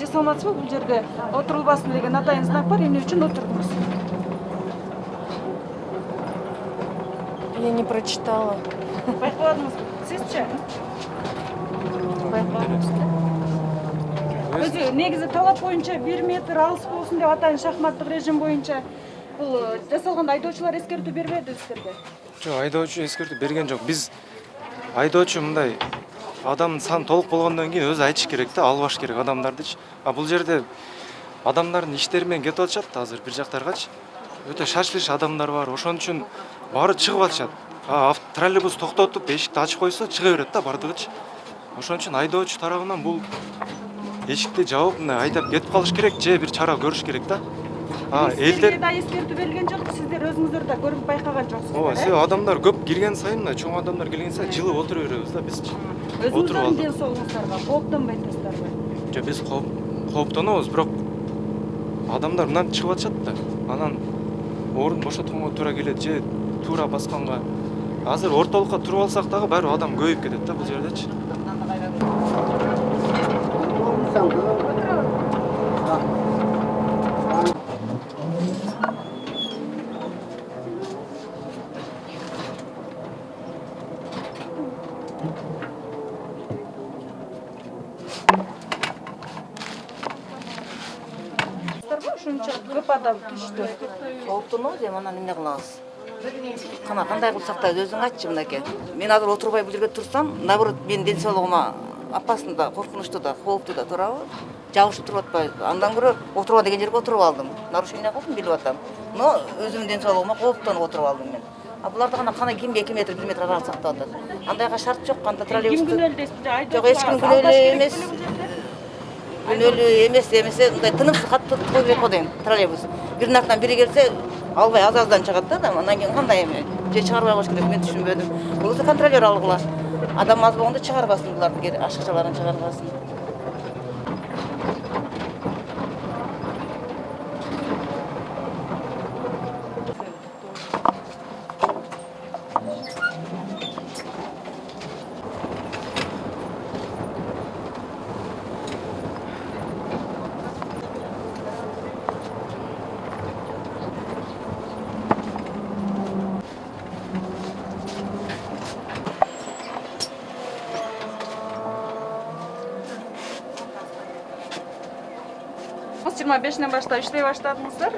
жасай алмадыңыз ба? Бұл жерде отырылбасын деген атайын знак бар, эмне үчүн отурдуңуз? Я не прочитала. Байкабадыңызбы? Сизчи? Өзү негизи талап боюнча 1 метр алыс болсун деп атайын шахматтык режим боюнча бул жасалганда айдоочулар эскертүү бербеди силерге? Жок, айдоочу эскертүү берген жок. Биз айдоочу мындай адамдын саны толук болгондон кийин өзү айтыш керек да, албаш керек адамдардычы. А бул жерде адамдардын иштери менен кетип атышат азыр бир жактаргачы. Өтө шашылыш адамдар бар. Ошон үчүн баары чыгып атышат. Троллейбус токтотуп, эшикти ачып койсо чыга берет да бардыгычы. Ошон үчүн айдоочу тарабынан бул эшикти жабып, мындай айдап кетип калыш керек, же бир чара көрүш керек да. Элдер да эскертүү берилген жок, сиздер өзүңүздөр да көрүп байкаган жоксуздар. Ооба, себеби адамдар көп кирген сайын, мына чоң адамдар келген сайын жылып отура беребиз да бизчи. Өзүңүздөрдүн ден соолугуңуздарга кооптонбой атасыздарбы? Жок, биз кооптонобуз, бирок адамдар мындан чыгып атышат да. Анан орун бошотконго туура келет, же туура басканга. Азыр ортолукка туруп алсак дагы баары адам көбөйүп кетет да бул жердечи. Ушунча көп адам түштү. Кооптонобуз эми анан эмне кылабыз? Кандай кылсак да өзүң айтчы мынакей. Мен азыр отурбай бул жерге турсам, наоборот менин ден соолугума опасно да, коркунучтуу да, кооптуу да турабы? Жабышып туруп атпайбы? Андан көрө отурба деген жерге отуруп алдым. Нарушение кылдым, билип атам. Но өзүмдүн ден соолугума кооптонуп отуруп алдым мен. Буларды кана кимге 2 метр, 1 метр аралык сактап атат. Андайга шарт жок, кандай троллейбус. Ким күнөөлүү дейсизби? Жок, эч ким күнөөлүү эмес. Күнөөлүү эмес, эмесе мындай тынымсыз катты кой берип коёйн троллейбус. Биринин артынан бири келсе, албай аз-аздан чыгат да, андан кийин кандай эме? Же чыгарбай коюш керек, мен түшүнбөдүм. Болсо контролер алгыла. Адам аз болгондо чыгарбасын буларды, ашыкчаларын чыгарбасын. Жыйырма бешинен баштап иштей баштадыңыздар.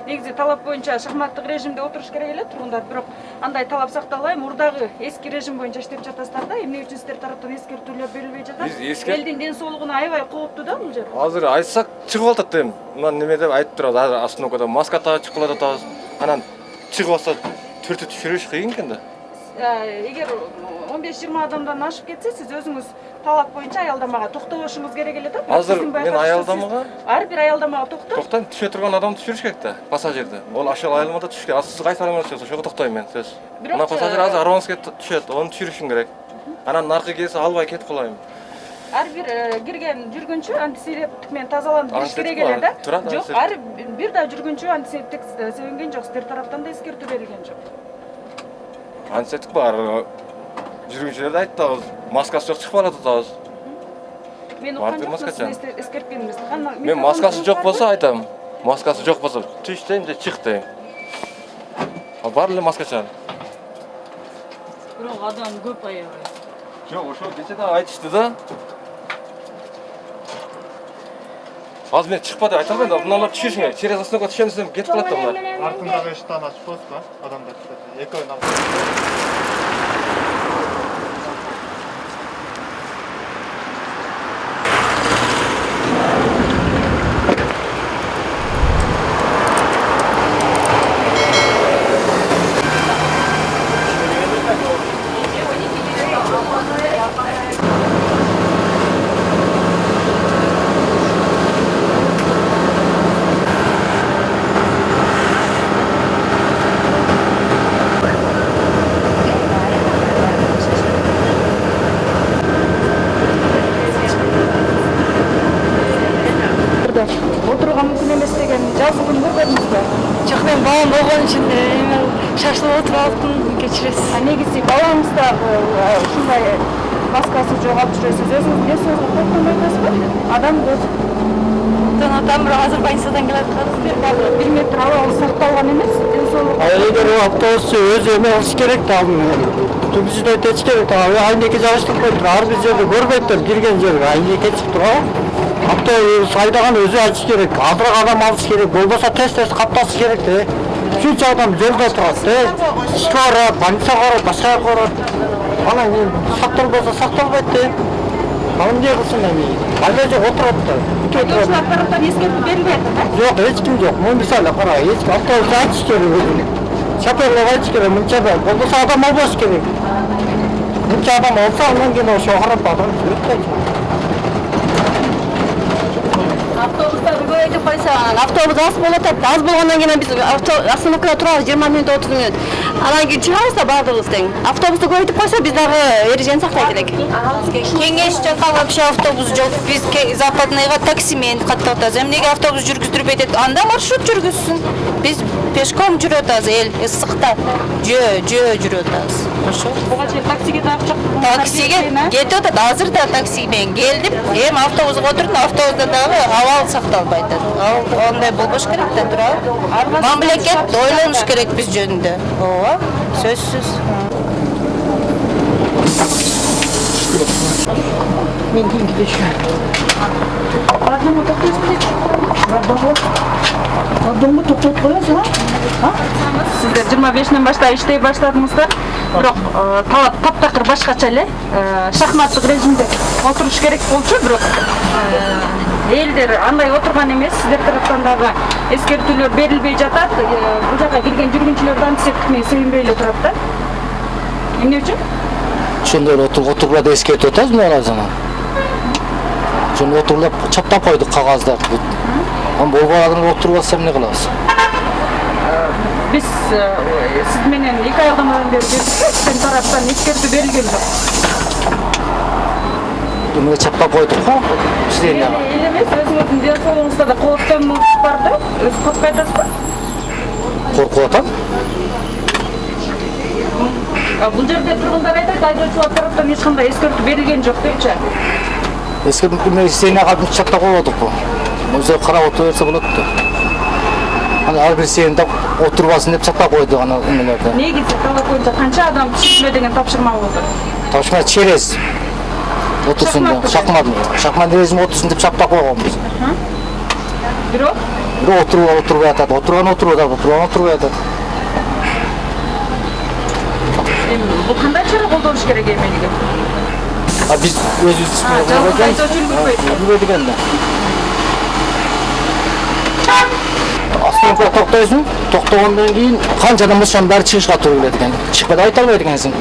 Негизи талап боюнча шахматтык режимде отуруш керек эле тургундар, бирок андай талап сакталбай, мурдагы эски режим боюнча иштеп жатасыздар да. Эмне үчүн сиздер тараптан эскертүүлөр берилбей жатат? Элдин ден соолугуна аябай кооптуу да бул жер. Азыр айтсак чыгып атат эми. Мына неме деп айтып турат, азыр остановкада маска тагып чыгып атабыз. Анан чыгып атса түртүп түшүрүш кыйын экен да. Эгер 15-20 адамдан ашып кетсе, сиз өзүңүз талап боюнча аялдамага токтобошуңуз керек эле да. Азыр мен аялдамага ар бир аялдамага токтойм, түшө турган адамды түшүрүш керек да, пассажирди. Ол ошол аялдамада түшүш керек. Сиз кайсы аялдамада түшөсүз, ошого токтойм мен сөз. Мына пассажир азыр Арбанске түшөт, аны түшүрүшүм керек. Анан наркы келсе албай кетип калайм. Ар бир кирген жүргүнчү антисептик менен тазаланып кириш керек эле да. Жок, ар бир да жүргүнчү антисептик себенген жок, сиздер тараптан да эскертүү берилген жок. Антисептик бар. Жүргүнчүлөрдү айттабыз, маскасы жок чыгып атабыз. Мен уккан жокмун, сиз эскерткениңизди. Мен маскасы жок болсо айтам. Маскасы жок болсо түш дейм же чык дейм. Бар эле маскачан. Бирок адам көп аябай. Жок, ошо кечеде айтышты да. Азыр мен чыкпа деп айта албайм да, мыналар түшүрүш керек. Через остановка түшөм десем кетип калат да булар. Артындагы эшиктен ачып коесузбу? Адамдар түшөт. Экөөнү алып. Отурууга мүмкүн эмес деген жазуу күн көрдүңүзбү? Жок, мен балам болгон үчүн шашылып отуруп алыптым, кечиресиз. Негизи балаңыз да ушундай маскасы жок алып жүрөсүз. Өзүңүз ден соолугуңузга кооптонбой атасызбы? Адам көп. Ушундан бир Азербайжандан келет кыз. 1 метр абалы сакталган эмес. Ден соолук. Эгер автобус өзү эме кылыш керек да түбүсүнө өтөш керек да айнеке жабыштырып коюптур ар бир жерде көрбөйттүр кирген жерге айнеке чыгып турабы автобус айдаган өзү айтыш керек азыраак адам алыш керек болбосо тез капташ керек да ушунча адам жолдо турат ишке барат больницага барат башка жака барат анан сакталбосо сакталбайт да ал эмне кылсын эми айда жок отурат да Жолчулар тараптан эскертүү берилбей атат, э? жок эч ким жок мына мисалы кара эч автобус айтыш керек өзүнө шоферлор айтыш керек мынчада болбосо адам албаш керек мынча адам алса андан кийин ошо карап адам өтпөйт Автобустарды көбөйтүп койсо, автобус аз болуп атат. Аз болгондон кийин биз остановкада турабыз 20 мүнөт 30 мүнөт. Анан кийин чыгабыз да баардыгыбыз тең. Автобусту көбөйтүп койсо биз дагы эрежени сактай берек. Кеңеш жакка вообще автобус жок. Биз западныйга таксимен каттап атабыз. Эмнеге автобус жүргүздүрбөйт этет? Анда маршрут жүргүзсүн. Биз пешком жүрүп атабыз эл ысыкта. Жөө жүрүп атабыз. Ошо. Буга чейин таксиге дагы чакырдым. Таксиге кетип атат. Азыр да такси менен келдим. Эми автобуска отурдум, автобуста дагы абал сакталбай атат. Андай болбош керек да, туурабы? Мамлекет ойлонуш керек биз жөнүндө. Ооба, сөзсүз. мен кийин кетишим Адымы токтойсуз. Адымы токтотуп коесуз, а? Сиздер 25-тен баштап иштей баштадыңыздар. Бирок талап таптакыр башкача эле. Шахматтык режимде отуруш керек болчу, бирок элдер андай отурган эмес. Сиздер тараптан дагы эскертүүлөр берилбей жатат. Бул жака келген жүргүнчүлөр антисептик менен сейинбей эле турат да. Эмне үчүн? ошондой отуруп да эскертип атабыз мына заман ошону отуруп чаптап койдук кагазда анан болбой адамдар отуруп атса эмне кылабыз Биз сиз менен 2 айдан бери сен тараптан эскертүү берилген жок. эмне чаптап койдук го сиздерге Эл эмес, өзүңүздүн ден соолугуңузда да кооптонууңуз бар да. Өзү коркуп атасызбы? коркуп атам Бул жерде тургундар айтат, айдоочулар тараптан эч кандай эскертүү берилген жок депчи. эскертүү сени калып чаптап койбодукпу өзү карап отура берсе болот да анан ар бир сени отурбасын деп чаптап койду анан эмелерди Негизи талап боюнча канча адам түшүрмө деген тапшырма болду? тапшырма через отурсун деп шахмат режим отурсун деп чаптап койгонбуз Бирок отурбай атат отурган отурбай атат бул кандай чара колдонуш керек эмелиги? биз өзүбүз Жалгыз айдоочу үлгүрбөйт. экен да остановкада токтойсуң токтогондон кийин канча адам болсо баары чыгышка туура келет экен чыкпай да айта албайт экенсиң